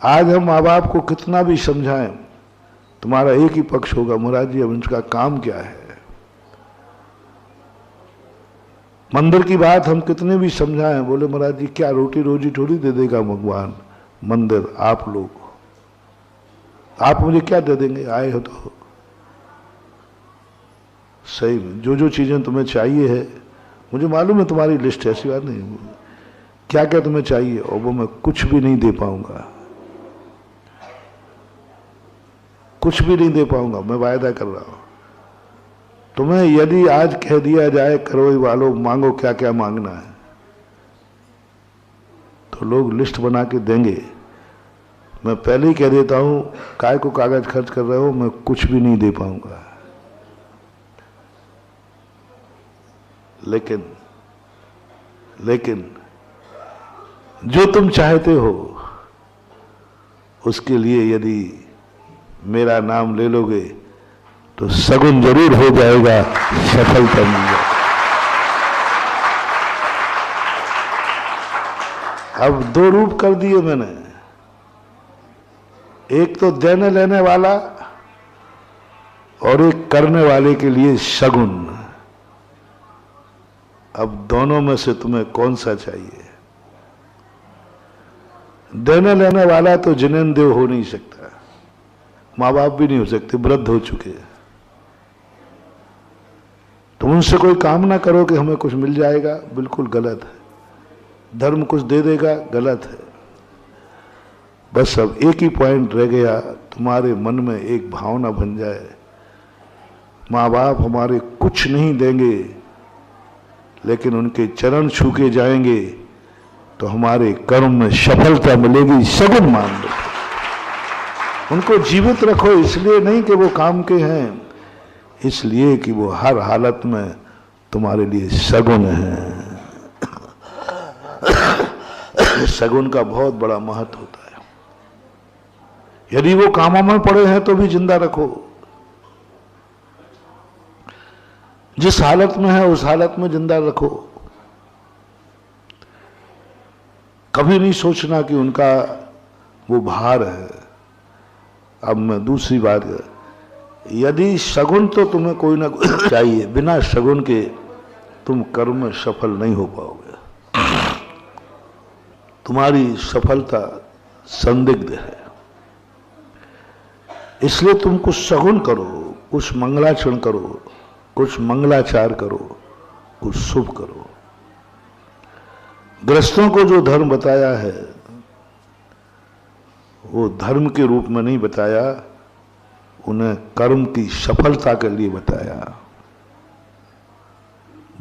आज हम माँ बाप को कितना भी समझाएं, तुम्हारा एक ही पक्ष होगा, महाराज जी अब उनका काम क्या है। मंदिर की बात हम कितने भी समझाएं, बोले महाराज जी क्या रोटी रोजी थोड़ी दे देगा भगवान, मंदिर आप लोग, आप मुझे क्या दे देंगे, आए हो तो। सही में जो जो चीजें तुम्हें चाहिए है, मुझे मालूम है तुम्हारी लिस्ट है, ऐसी बात नहीं, क्या क्या तुम्हें चाहिए, और वो मैं कुछ भी नहीं दे पाऊंगा, कुछ भी नहीं दे पाऊंगा, मैं वायदा कर रहा हूं। तुम्हें यदि आज कह दिया जाए करोई वालों मांगो क्या क्या मांगना है, तो लोग लिस्ट बना के देंगे। मैं पहले ही कह देता हूं, काय को कागज खर्च कर रहे हो, मैं कुछ भी नहीं दे पाऊंगा। लेकिन जो तुम चाहते हो उसके लिए यदि मेरा नाम ले लोगे तो सगुन जरूर हो जाएगा, सफलता मिल जाएगी। अब दो रूप कर दिए मैंने, एक तो देने लेने वाला और एक करने वाले के लिए सगुन। अब दोनों में से तुम्हें कौन सा चाहिए? देने लेने वाला तो जिनेंद्र हो नहीं सकता, माँ बाप भी नहीं हो सकते, वृद्ध हो चुके हैं। तुम उनसे कोई काम ना करो कि हमें कुछ मिल जाएगा, बिल्कुल गलत है। धर्म कुछ दे देगा, गलत है। बस अब एक ही पॉइंट रह गया, तुम्हारे मन में एक भावना बन जाए, माँ बाप हमारे कुछ नहीं देंगे लेकिन उनके चरण छू के जाएंगे तो हमारे कर्म में सफलता मिलेगी, सगुन मान लो। उनको जीवित रखो, इसलिए नहीं कि वो काम के हैं, इसलिए कि वो हर हालत में तुम्हारे लिए सगुन है। सगुन का बहुत बड़ा महत्व होता है। यदि वो कामों में पड़े हैं तो भी जिंदा रखो, जिस हालत में है उस हालत में जिंदा रखो। कभी नहीं सोचना कि उनका वो भार है। अब मैं दूसरी बात, यदि सगुन तो तुम्हें कोई ना कोई चाहिए, बिना सगुन के तुम कर्म में सफल नहीं हो पाओगे, तुम्हारी सफलता संदिग्ध है। इसलिए तुम कुछ सगुन करो, कुछ मंगलाचरण करो, कुछ मंगलाचार करो, कुछ शुभ करो। गृहस्थों को जो धर्म बताया है वो धर्म के रूप में नहीं बताया, उन्हें कर्म की सफलता के लिए बताया।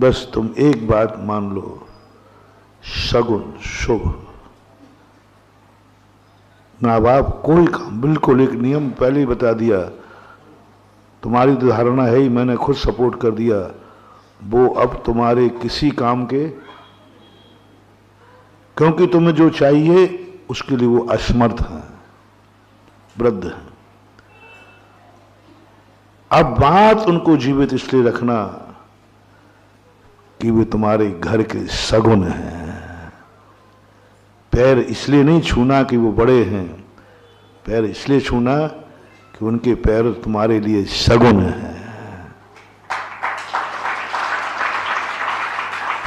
बस तुम एक बात मान लो, सगुन शुभ। माँ बाप कोई काम, बिल्कुल एक नियम पहले ही बता दिया, तुम्हारी तो धारणा है ही, मैंने खुद सपोर्ट कर दिया, वो अब तुम्हारे किसी काम के, क्योंकि तुम्हें जो चाहिए उसके लिए वो असमर्थ हैं, वृद्ध हैं। अब बात उनको जीवित इसलिए रखना कि वे तुम्हारे घर के सगुन हैं। पैर इसलिए नहीं छूना कि वो बड़े हैं, पैर इसलिए छूना कि उनके पैर तुम्हारे लिए सगुन हैं,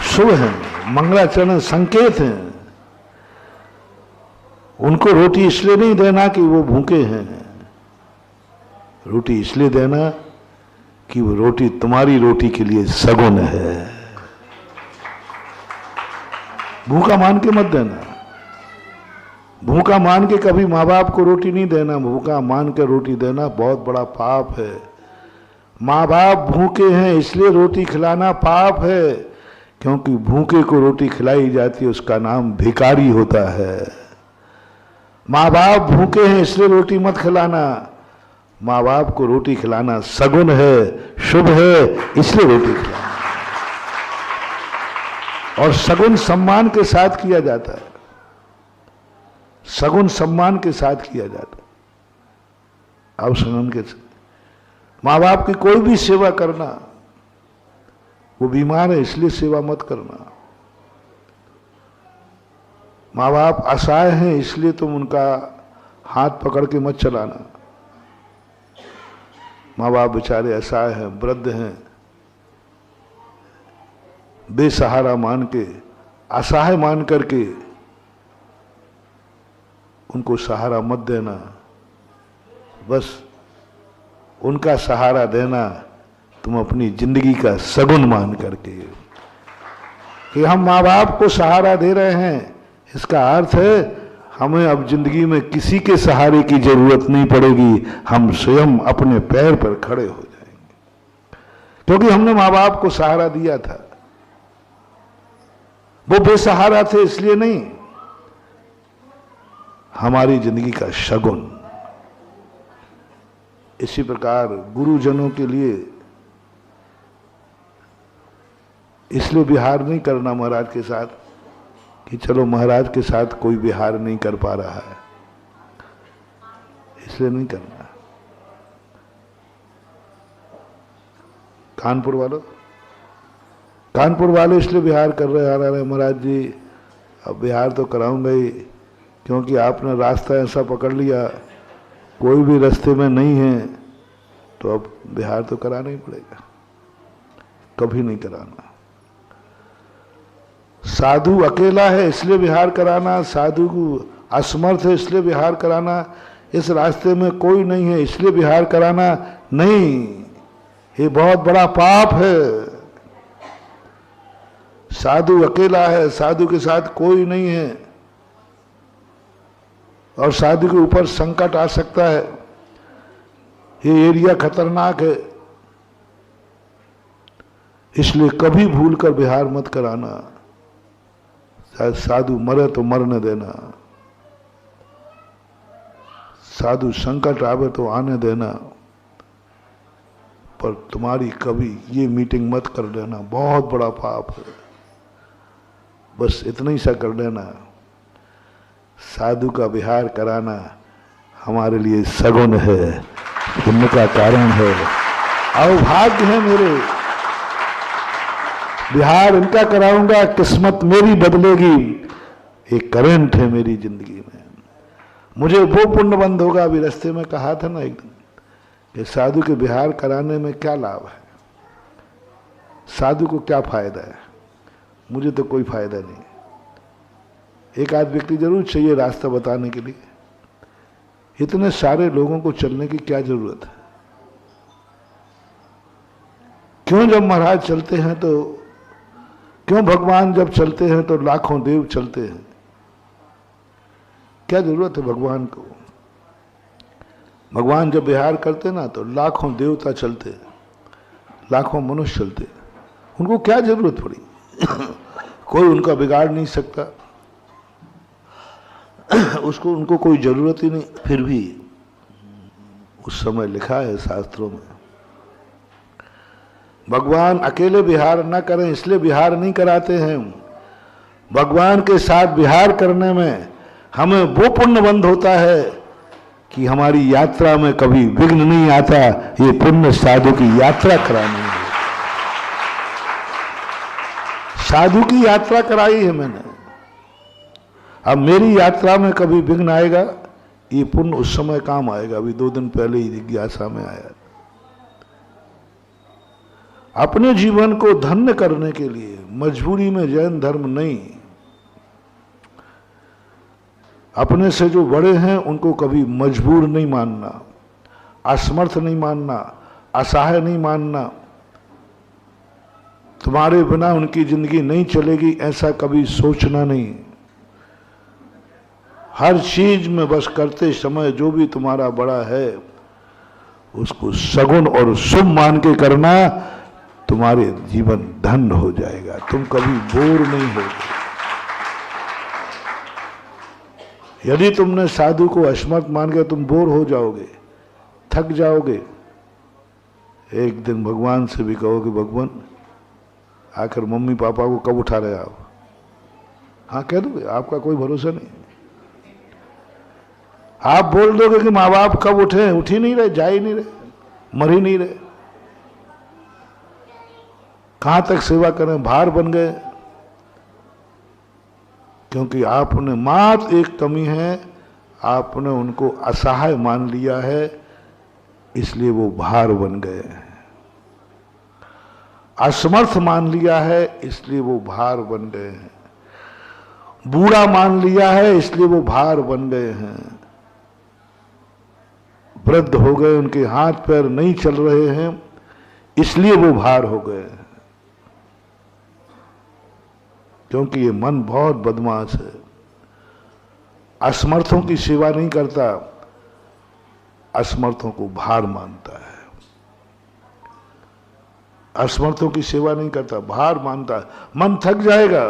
शुभ हैं, मंगलाचरण संकेत हैं। उनको रोटी इसलिए नहीं देना कि वो भूखे हैं, रोटी इसलिए देना कि वो रोटी तुम्हारी रोटी के लिए सगुन है। भूखा मान के मत देना, भूखा मान के कभी माँ बाप को रोटी नहीं देना, भूखा मान के रोटी देना बहुत बड़ा पाप है। माँ बाप भूखे हैं इसलिए रोटी खिलाना पाप है, क्योंकि भूखे को रोटी खिलाई जाती है उसका नाम भिखारी होता है। माँ बाप भूखे हैं इसलिए रोटी मत खिलाना, माँ बाप को रोटी खिलाना सगुन है, शुभ है, इसलिए रोटी खिलाना। और सगुन सम्मान के साथ किया जाता है, सगुन सम्मान के साथ किया जाता है। अब सगुन के माँ बाप की कोई भी सेवा करना, वो बीमार है इसलिए सेवा मत करना, माँ बाप असहाय हैं इसलिए तुम उनका हाथ पकड़ के मत चलाना। माँ बाप बेचारे असहाय हैं, वृद्ध हैं, बेसहारा मान के, असहाय मान करके उनको सहारा मत देना। बस उनका सहारा देना तुम अपनी जिंदगी का सगुन मान करके कि हम माँ बाप को सहारा दे रहे हैं, इसका अर्थ है हमें अब जिंदगी में किसी के सहारे की जरूरत नहीं पड़ेगी, हम स्वयं अपने पैर पर खड़े हो जाएंगे, क्योंकि हमने माँ बाप को सहारा दिया था। वो बेसहारा थे इसलिए नहीं, हमारी जिंदगी का शगुन। इसी प्रकार गुरुजनों के लिए इसलिए विहार नहीं करना महाराज के साथ कि चलो महाराज के साथ कोई विहार नहीं कर पा रहा है, इसलिए नहीं करना। कानपुर वाले इसलिए विहार कर रहे आ रहे महाराज जी, अब विहार तो कराऊंगा ही, क्योंकि आपने रास्ता ऐसा पकड़ लिया, कोई भी रास्ते में नहीं है, तो अब विहार तो कराना ही पड़ेगा, कभी नहीं कराना। साधु अकेला है इसलिए विहार कराना, साधु को असमर्थ है इसलिए विहार कराना, इस रास्ते में कोई नहीं है इसलिए विहार कराना नहीं, ये बहुत बड़ा पाप है। साधु अकेला है, साधु के साथ कोई नहीं है, और साधु के ऊपर संकट आ सकता है, ये एरिया खतरनाक है, इसलिए कभी भूलकर विहार मत कराना। शायद साधु मरे तो मरने देना, साधु संकट आवे तो आने देना, पर तुम्हारी कभी ये मीटिंग मत कर देना, बहुत बड़ा पाप है। बस इतना ही सा कर देना, साधु का विहार कराना हमारे लिए सगुन है, पुण्य का कारण है, अभाग्य है मेरे, विहार इनका कराऊंगा, किस्मत मेरी बदलेगी, एक करंट है मेरी जिंदगी में, मुझे वो पुण्यबंध होगा। अभी रास्ते में कहा था ना एक दिन कि साधु के विहार कराने में क्या लाभ है, साधु को क्या फायदा है, मुझे तो कोई फायदा नहीं। एक आध व्यक्ति जरूर चाहिए रास्ता बताने के लिए, इतने सारे लोगों को चलने की क्या जरूरत है? क्यों जब महाराज चलते हैं तो, क्यों भगवान जब चलते हैं तो लाखों देव चलते हैं? क्या जरूरत है भगवान को? भगवान जब विहार करते ना तो लाखों देवता चलते, लाखों मनुष्य चलते, उनको क्या जरूरत पड़ी? कोई उनका बिगाड़ नहीं सकता, उसको उनको कोई जरूरत ही नहीं। फिर भी उस समय लिखा है शास्त्रों में, भगवान अकेले विहार न करें इसलिए विहार नहीं कराते हैं। भगवान के साथ विहार करने में हमें वो पुण्यबंध होता है कि हमारी यात्रा में कभी विघ्न नहीं आता। ये पुण्य साधु की यात्रा करानी है, साधु की यात्रा कराई है मैंने, अब मेरी यात्रा में कभी विघ्न आएगा, ये पुण्य उस समय काम आएगा। अभी 2 दिन पहले ही जिज्ञासा में आया, अपने जीवन को धन्य करने के लिए मजबूरी में जैन धर्म नहीं, अपने से जो बड़े हैं उनको कभी मजबूर नहीं मानना, असमर्थ नहीं मानना, असहाय नहीं मानना, तुम्हारे बिना उनकी जिंदगी नहीं चलेगी ऐसा कभी सोचना नहीं। हर चीज में बस करते समय जो भी तुम्हारा बड़ा है उसको सगुन और शुभ मान के करना, तुम्हारे जीवन धन्य हो जाएगा, तुम कभी बोर नहीं होगे। यदि तुमने साधु को असमर्थ मान के तुम बोर हो जाओगे, थक जाओगे, एक दिन भगवान से भी कहोगे भगवान आखिर मम्मी पापा को कब उठा रहे आप? हाँ कह दोगे, आपका कोई भरोसा नहीं। आप बोल दोगे कि माँ बाप कब उठे, उठ ही नहीं रहे, जा ही नहीं रहे, मर ही नहीं रहे, कहां तक सेवा करें, भार बन गए। क्योंकि आपने मात्र एक कमी है, आपने उनको असहाय मान लिया है, इसलिए वो भार बन गए हैं। असमर्थ मान लिया है, इसलिए वो भार बन गए हैं। बूढ़ा मान लिया है, इसलिए वो भार बन गए हैं। वृद्ध हो गए, उनके हाथ पैर नहीं चल रहे हैं, इसलिए वो भार हो गए हैं। क्योंकि ये मन बहुत बदमाश है, असमर्थों की सेवा नहीं करता, असमर्थों को भार मानता है। असमर्थों की सेवा नहीं करता, भार मानता है। मन थक जाएगा,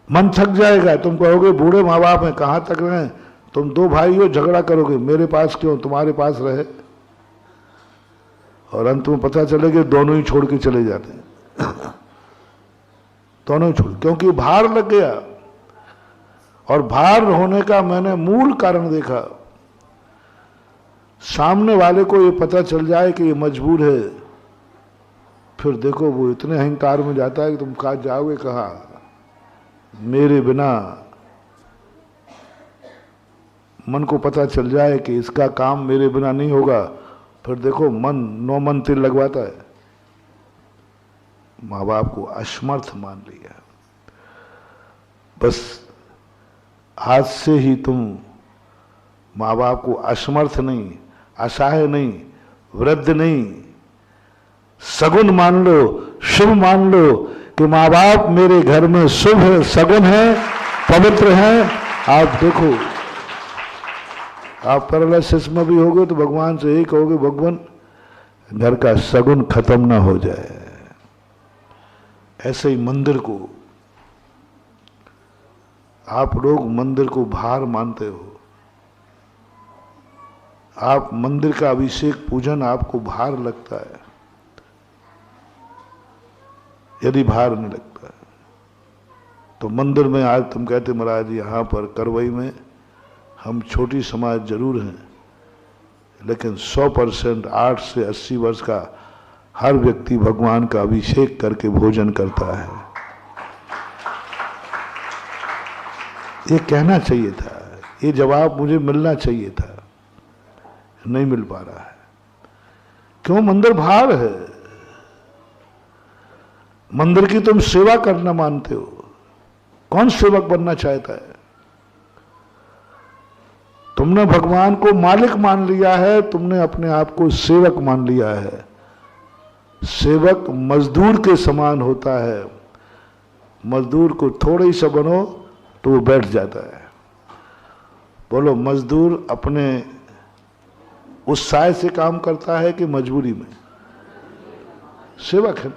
मन थक जाएगा। तुम कहोगे बूढ़े माँ बाप हैं, कहां तक रहे, तुम दो भाई हो, झगड़ा करोगे, मेरे पास क्यों, तुम्हारे पास रहे, और अंत में पता चलेगा दोनों ही छोड़ के चले जाते हैं। दोनों ही छोड़, क्योंकि भार लग गया। और भार होने का मैंने मूल कारण देखा, सामने वाले को ये पता चल जाए कि ये मजबूर है, फिर देखो वो इतने अहंकार में जाता है कि तुम कहाँ जाओगे, कहाँ, मेरे बिना। मन को पता चल जाए कि इसका काम मेरे बिना नहीं होगा, फिर देखो मन 9 मन तिल लगवाता है। माँ बाप को असमर्थ मान लिया। बस आज से ही तुम माँ बाप को असमर्थ नहीं, असहाय नहीं, वृद्ध नहीं, सगुन मान लो, शुभ मान लो कि माँ बाप मेरे घर में शुभ है, सगुन है, पवित्र है। आप देखो, आप पैरालिसिस में भी होगे तो भगवान से यही कहोगे, भगवान घर का सगुन खत्म ना हो जाए। ऐसे ही मंदिर को, आप लोग मंदिर को भार मानते हो। आप मंदिर का अभिषेक पूजन आपको भार लगता है। यदि भार नहीं लगता है तो मंदिर में आज तुम कहते महाराज यहाँ पर करवई में हम छोटी समाज जरूर हैं, लेकिन 100% 8 से 80 वर्ष का हर व्यक्ति भगवान का अभिषेक करके भोजन करता है। ये कहना चाहिए था, ये जवाब मुझे मिलना चाहिए था, नहीं मिल पा रहा है। क्यों? मंदिर भार है। मंदिर की तुम सेवा करना मानते हो। कौन सेवक बनना चाहता है? तुमने भगवान को मालिक मान लिया है, तुमने अपने आप को सेवक मान लिया है। सेवक मजदूर के समान होता है। मजदूर को थोड़े ही सा बनो तो वो बैठ जाता है। बोलो, मजदूर अपने उत्साह से काम करता है कि मजबूरी में? सेवक है।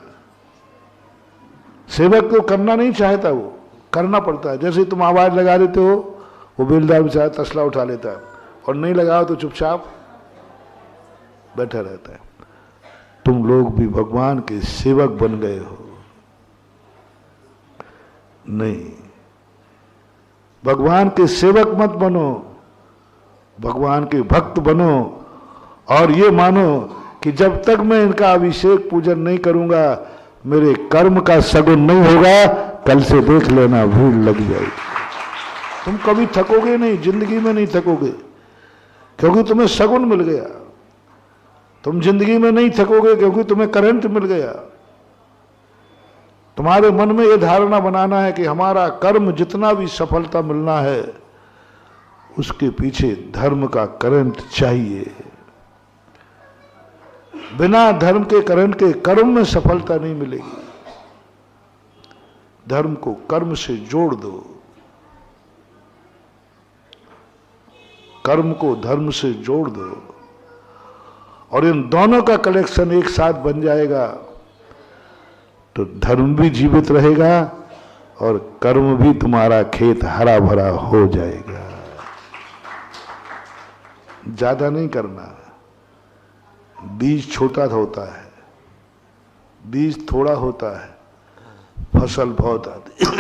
सेवक को करना नहीं चाहता, वो करना पड़ता है। जैसे तुम आवाज लगा देते हो, वो बेलदार बेचारा तसला उठा लेता है, और नहीं लगाओ तो चुपचाप बैठा रहता है। तुम लोग भी भगवान के सेवक बन गए हो। नहीं, भगवान के सेवक मत बनो, भगवान के भक्त बनो। और ये मानो कि जब तक मैं इनका अभिषेक पूजन नहीं करूंगा, मेरे कर्म का सगुन नहीं होगा। कल से देख लेना, भूल लग जाएगी। तुम कभी थकोगे नहीं, जिंदगी में नहीं थकोगे, क्योंकि तुम्हें सगुन मिल गया। तुम जिंदगी में नहीं थकोगे क्योंकि तुम्हें करंट मिल गया। तुम्हारे मन में यह धारणा बनाना है कि हमारा कर्म जितना भी सफलता मिलना है, उसके पीछे धर्म का करंट चाहिए। बिना धर्म के करंट के कर्म में सफलता नहीं मिलेगी। धर्म को कर्म से जोड़ दो, कर्म को धर्म से जोड़ दो, और इन दोनों का कलेक्शन एक साथ बन जाएगा तो धर्म भी जीवित रहेगा और कर्म भी तुम्हारा खेत हरा भरा हो जाएगा। ज्यादा नहीं करना। बीज छोटा होता है, बीज थोड़ा होता है, फसल बहुत आती है।